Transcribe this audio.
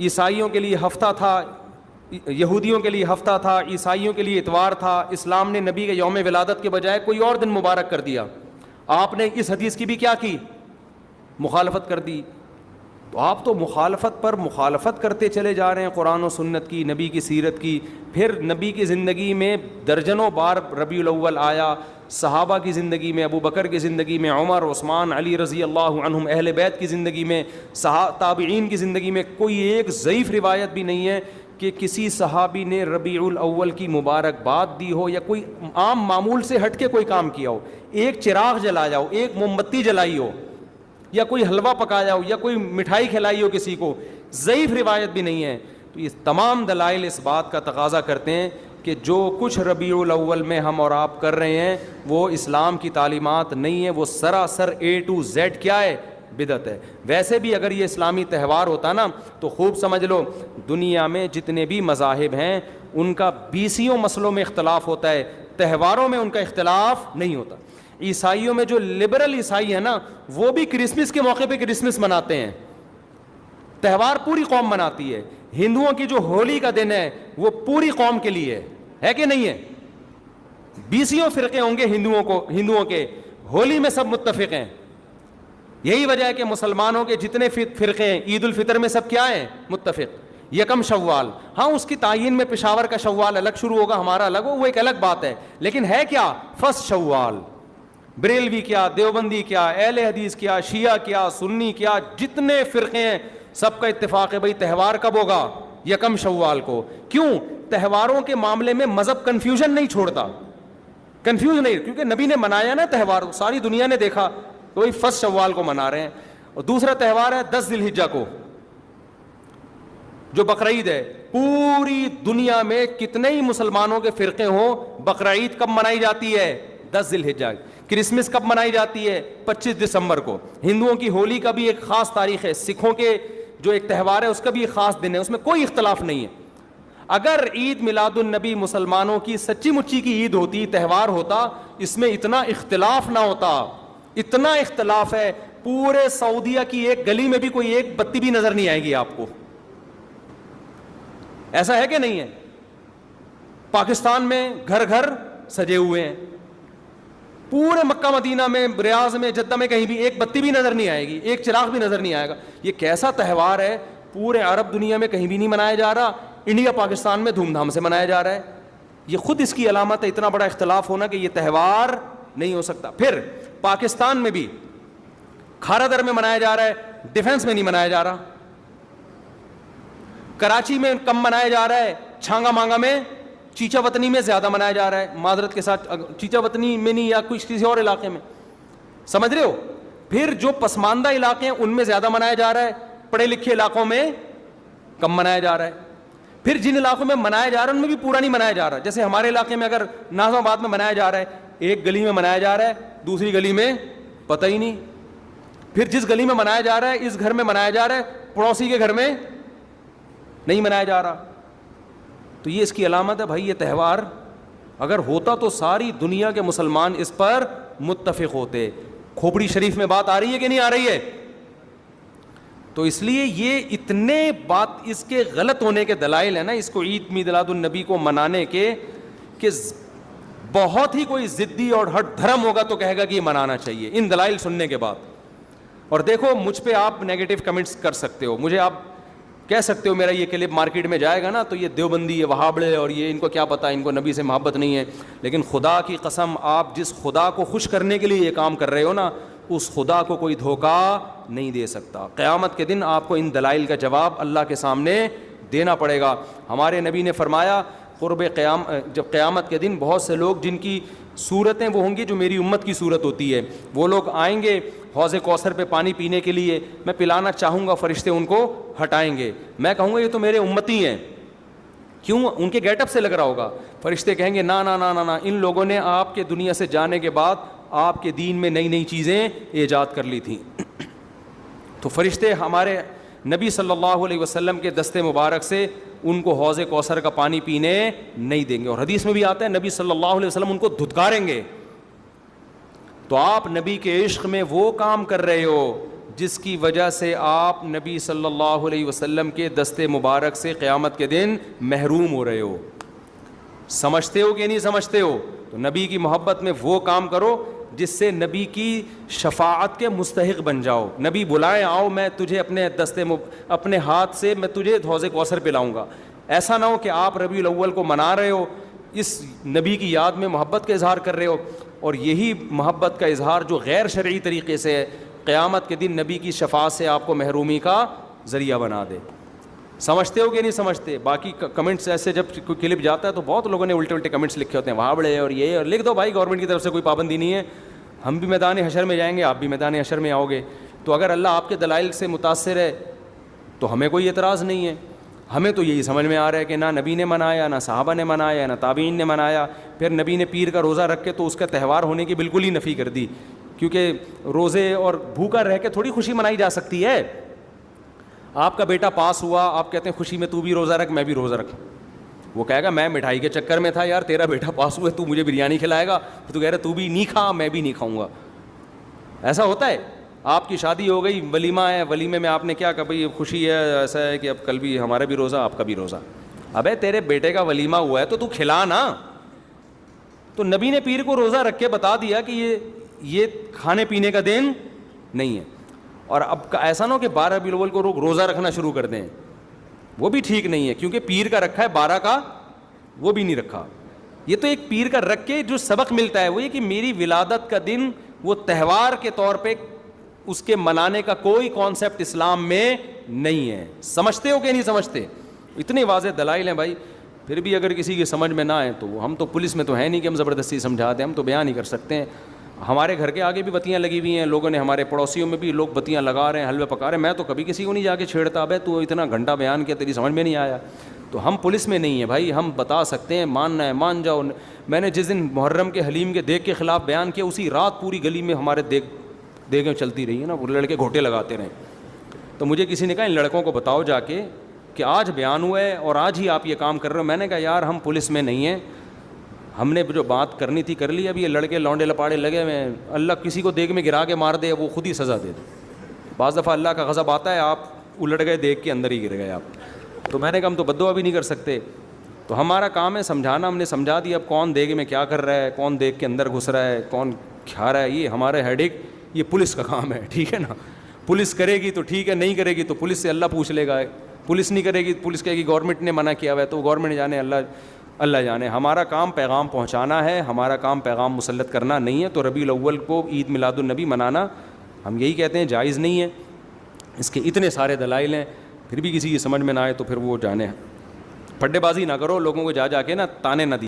عیسائیوں کے لیے ہفتہ تھا، یہودیوں کے لیے ہفتہ تھا، عیسائیوں کے لیے اتوار تھا، اسلام نے نبی کے یوم ولادت کے بجائے کوئی اور دن مبارک کر دیا. آپ نے اس حدیث کی بھی کیا کی؟ مخالفت کر دی. تو آپ تو مخالفت پر مخالفت کرتے چلے جا رہے ہیں قرآن و سنت کی، نبی کی سیرت کی. پھر نبی کی زندگی میں درجنوں بار ربیع الاول آیا، صحابہ کی زندگی میں، ابو بکر کی زندگی میں، عمر، عثمان، علی رضی اللہ عنہم، اہل بیت کی زندگی میں، تابعین کی زندگی میں کوئی ایک ضعیف روایت بھی نہیں ہے کہ کسی صحابی نے ربیع الاول کی مبارکباد دی ہو یا کوئی عام معمول سے ہٹ کے کوئی کام کیا ہو. ایک چراغ جلایا ہو، ایک موم بتی جلائی ہو، یا کوئی حلوہ پکایا ہو، یا کوئی مٹھائی کھلائی ہو کسی کو، ضعیف روایت بھی نہیں ہے. تو یہ تمام دلائل اس بات کا تقاضا کرتے ہیں کہ جو کچھ ربیع الاول میں ہم اور آپ کر رہے ہیں وہ اسلام کی تعلیمات نہیں ہے، وہ سراسر A to Z کیا ہے؟ بدعت ہے. ویسے بھی اگر یہ اسلامی تہوار ہوتا نا تو خوب سمجھ لو دنیا میں جتنے بھی مذاہب ہیں ان کا 20 مسئلوں میں اختلاف ہوتا ہے، تہواروں میں ان کا اختلاف نہیں ہوتا. عیسائیوں میں جو لبرل عیسائی ہیں نا وہ بھی کرسمس کے موقع پہ کرسمس مناتے ہیں، تہوار پوری قوم مناتی ہے. ہندوؤں کی جو ہولی کا دن ہے وہ پوری قوم کے لیے ہے کہ نہیں ہے؟ 20 فرقے ہوں گے ہندوؤں کے، ہولی میں سب متفق ہیں. یہی وجہ ہے کہ مسلمانوں کے جتنے فرقے ہیں عید الفطر میں سب کیا ہیں؟ متفق. یکم شوال، ہاں اس کی تعین میں پشاور کا شوال الگ شروع ہوگا، ہمارا الگ ہو، وہ ایک الگ بات ہے، لیکن ہے کیا؟ فرسٹ شوال. بریلوی کیا، دیوبندی کیا، اہل حدیث کیا، شیعہ کیا، سنی کیا، جتنے فرقے ہیں سب کا اتفاق ہے بھائی تہوار کب ہوگا؟ یکم شوال کو. کیوں؟ تہواروں کے معاملے میں مذہب کنفیوژن نہیں چھوڑتا، کنفیوز نہیں، کیونکہ نبی نے منایا نا تہوار، ساری دنیا نے دیکھا، تو وہی فرسٹ شوال کو منا رہے ہیں. اور دوسرا تہوار ہے 10 ذی الحجہ کو جو بقرعید ہے. پوری دنیا میں کتنے ہی مسلمانوں کے فرقے ہوں، بقرعید کب منائی جاتی ہے؟ 10 ذی الحجہ. کرسمس کب منائی جاتی ہے؟ 25 دسمبر کو. ہندوؤں کی ہولی کا بھی ایک خاص تاریخ ہے، سکھوں کے جو ایک تہوار ہے اس کا بھی ایک خاص دن ہے، اس میں کوئی اختلاف نہیں ہے. اگر عید میلاد النبی مسلمانوں کی سچی مچی کی عید ہوتی، تہوار ہوتا، اس میں اتنا اختلاف نہ ہوتا. اتنا اختلاف ہے، پورے سعودیہ کی ایک گلی میں بھی کوئی ایک بتی بھی نظر نہیں آئے گی آپ کو. ایسا ہے کہ نہیں ہے؟ پاکستان میں گھر گھر سجے ہوئے ہیں، پورے مکہ مدینہ میں، ریاض میں، جدہ میں کہیں بھی ایک بتی بھی نظر نہیں آئے گی، ایک چراغ بھی نظر نہیں آئے گا. یہ کیسا تہوار ہے؟ پورے عرب دنیا میں کہیں بھی نہیں منایا جا رہا، انڈیا پاکستان میں دھوم دھام سے منایا جا رہا ہے. یہ خود اس کی علامت ہے، اتنا بڑا اختلاف ہونا کہ یہ تہوار نہیں ہو سکتا. پھر پاکستان میں بھی کھارا در میں منایا جا رہا ہے، ڈیفنس میں نہیں منایا جا رہا. کراچی میں کم منایا جا رہا ہے، چھانگا مانگا میں، چیچا وطنی میں زیادہ منایا جا رہا ہے. معذرت کے ساتھ چیچا وطنی میں نہیں، یا کسی اور علاقے میں، سمجھ رہے ہو؟ پھر جو پسماندہ علاقے ہیں ان میں زیادہ منایا جا رہا ہے، پڑھے لکھے علاقوں میں کم منایا جا رہا ہے. پھر جن علاقوں میں منایا جا رہا ہے ان میں بھی پورا نہیں منایا جا رہا. جیسے ہمارے علاقے میں اگر ناظم آباد میں منایا جا رہا ہے، ایک گلی میں منایا جا رہا ہے، دوسری گلی میں پتہ ہی نہیں. پھر جس گلی میں منایا جا رہا ہے، اس گھر میں منایا جا رہا ہے، پڑوسی کے گھر میں نہیں منایا جا رہا. تو یہ اس کی علامت ہے بھائی. یہ تہوار اگر ہوتا تو ساری دنیا کے مسلمان اس پر متفق ہوتے. کھوپڑی شریف میں بات آ رہی ہے کہ نہیں آ رہی ہے؟ تو اس لیے یہ اتنے بات اس کے غلط ہونے کے دلائل ہیں نا اس کو عید میلاد النبی کو منانے کے، کہ بہت ہی کوئی ضدی اور ہٹ دھرم ہوگا تو کہے گا کہ یہ منانا چاہیے ان دلائل سننے کے بعد. اور دیکھو مجھ پہ آپ نیگیٹو کمنٹس کر سکتے ہو، مجھے آپ کہہ سکتے ہو میرا یہ کلپ مارکیٹ میں جائے گا نا تو یہ دیوبندی، یہ وہابڑے، اور یہ ان کو کیا پتہ، ان کو نبی سے محبت نہیں ہے. لیکن خدا کی قسم، آپ جس خدا کو خوش کرنے کے لیے یہ کام کر رہے ہو نا، اس خدا کو کوئی دھوکہ نہیں دے سکتا. قیامت کے دن آپ کو ان دلائل کا جواب اللہ کے سامنے دینا پڑے گا. ہمارے نبی نے فرمایا جب قیامت کے دن بہت سے لوگ جن کی صورتیں وہ ہوں گی جو میری امت کی صورت ہوتی ہے، وہ لوگ آئیں گے حوض کوثر پہ پانی پینے کے لیے، میں پلانا چاہوں گا، فرشتے ان کو ہٹائیں گے. میں کہوں گا یہ تو میرے امتی ہیں. کیوں؟ ان کے گیٹ اپ سے لگ رہا ہوگا. فرشتے کہیں گے نا نا نا نا نا، ان لوگوں نے آپ کے دنیا سے جانے کے بعد آپ کے دین میں نئی نئی چیزیں ایجاد کر لی تھیں. تو فرشتے ہمارے نبی صلی اللہ علیہ وسلم کے دستے مبارک سے ان کو حوض کوثر کا پانی پینے نہیں دیں گے. اور حدیث میں بھی آتا ہے نبی صلی اللہ علیہ وسلم ان کو دھتکاریں گے. تو آپ نبی کے عشق میں وہ کام کر رہے ہو جس کی وجہ سے آپ نبی صلی اللہ علیہ وسلم کے دست مبارک سے قیامت کے دن محروم ہو رہے ہو. سمجھتے ہو کہ نہیں سمجھتے ہو؟ تو نبی کی محبت میں وہ کام کرو جس سے نبی کی شفاعت کے مستحق بن جاؤ. نبی بلائیں آؤ میں تجھے اپنے ہاتھ سے میں تجھے حوض کوثر پلاؤں گا. ایسا نہ ہو کہ آپ ربیع الاول کو منا رہے ہو, اس نبی کی یاد میں محبت کا اظہار کر رہے ہو, اور یہی محبت کا اظہار جو غیر شرعی طریقے سے ہے قیامت کے دن نبی کی شفاعت سے آپ کو محرومی کا ذریعہ بنا دے. سمجھتے ہو کہ نہیں سمجھتے؟ باقی کمنٹس ایسے جب کوئی کلپ جاتا ہے تو بہت لوگوں نے الٹے الٹے کمنٹس لکھے ہوتے ہیں, وہاں بڑے اور یہ, اور لکھ دو بھائی گورنمنٹ کی طرف سے کوئی پابندی نہیں ہے, ہم بھی میدان حشر میں جائیں گے, آپ بھی میدان حشر میں آؤ گے. تو اگر اللہ آپ کے دلائل سے متاثر ہے تو ہمیں کوئی اعتراض نہیں ہے. ہمیں تو یہی سمجھ میں آ رہا ہے کہ نہ نبی نے منایا, نہ صحابہ نے منایا, نہ تابعین نے منایا. پھر نبی نے پیر کا روزہ رکھ کے تو اس کا تہوار ہونے کی بالکل ہی نفی کر دی, کیونکہ روزے اور بھوکا رہ کے تھوڑی خوشی منائی جا سکتی ہے. آپ کا بیٹا پاس ہوا, آپ کہتے ہیں خوشی میں تو بھی روزہ رکھ میں بھی روزہ رکھوں. وہ کہے گا میں مٹھائی کے چکر میں تھا یار, تیرا بیٹا پاس ہوا ہے تو مجھے بریانی کھلائے گا, تو کہہ رہا تو بھی نہیں کھا میں بھی نہیں کھاؤں گا. ایسا ہوتا ہے. آپ کی شادی ہو گئی, ولیمہ ہے, ولیمے میں آپ نے کیا کہا بھائی خوشی ہے, ایسا ہے کہ اب کل بھی ہمارا بھی روزہ آپ کا بھی روزہ. ابے تیرے بیٹے کا ولیمہ ہوا ہے تو کھلا نا. تو نبی نے پیر کو روزہ رکھ کے بتا دیا کہ یہ کھانے پینے کا دن نہیں ہے. اور اب ایسا نہ ہو کہ 12 ربیع الاول کو روزہ رکھنا شروع کر دیں, وہ بھی ٹھیک نہیں ہے, کیونکہ پیر کا رکھا ہے 12 کا وہ بھی نہیں رکھا. یہ تو ایک پیر کا رکھ کے جو سبق ملتا ہے وہ یہ کہ میری ولادت کا دن وہ تہوار کے طور پہ اس کے منانے کا کوئی کانسیپٹ اسلام میں نہیں ہے. سمجھتے ہو کہ نہیں سمجھتے؟ اتنے واضح دلائل ہیں بھائی. پھر بھی اگر کسی کی سمجھ میں نہ آئے تو ہم تو پولیس میں تو ہے نہیں کہ ہم زبردستی سمجھا دیں, ہم تو بیان نہیں کر سکتے ہیں. ہمارے گھر کے آگے بھی بتیاں لگی ہوئی ہیں, لوگوں نے ہمارے پڑوسیوں میں بھی لوگ بتیاں لگا رہے ہیں, حلوے پکا رہے ہیں. میں تو کبھی کسی کو نہیں جا کے چھیڑتا, ابے تو اتنا گھنٹہ بیان کیا تیری سمجھ میں نہیں آیا. تو ہم پولیس میں نہیں ہیں بھائی, ہم بتا سکتے ہیں, ماننا ہے مان جاؤ. میں نے جس دن محرم کے حلیم کے دیگ کے خلاف بیان کیا, اسی رات پوری گلی میں ہمارے دیگیں چلتی رہی ہیں نا, وہ لڑکے گھوٹے لگاتے رہے. تو مجھے کسی نے کہا ان لڑکوں کو بتاؤ جا کے کہ آج بیان ہوا ہے اور آج ہی آپ یہ کام کر رہے ہو. میں نے کہا یار ہم پولیس میں نہیں ہیں, ہم نے جو بات کرنی تھی کر لی. اب یہ لڑکے لونڈے لپاڑے لگے ہوئے ہیں, اللہ کسی کو دیگ میں گرا کے مار دے وہ خود ہی سزا دے دے. بعض دفعہ اللہ کا غضب آتا ہے, آپ الٹ گئے دیگ کے اندر ہی گر گئے آپ. تو میں نے کہا ہم تو بددعا بھی نہیں کر سکتے, تو ہمارا کام ہے سمجھانا. ہم نے سمجھا دیا. اب کون دیگ میں کیا کر رہا ہے, کون دیگ کے اندر گھس رہا ہے, کون کھا رہا ہے, یہ ہمارے ہیڈک, یہ پولیس کا کام ہے, ٹھیک ہے نا. پولیس کرے گی تو ٹھیک ہے, نہیں کرے گی تو پولیس سے اللہ پوچھ لے گا. پولیس نہیں کرے گی, پولیس کہے گی گورنمنٹ نے منع کیا ہوا ہے, تو گورنمنٹ جانے, اللہ جانے. ہمارا کام پیغام پہنچانا ہے, ہمارا کام پیغام مسلط کرنا نہیں ہے. تو ربیع الاول کو عید میلاد النبی منانا ہم یہی کہتے ہیں جائز نہیں ہے. اس کے اتنے سارے دلائل ہیں, پھر بھی کسی کی سمجھ میں نہ آئے تو پھر وہ جانے. پڈے بازی نہ کرو, لوگوں کو جا کے نا تانے نہ دی.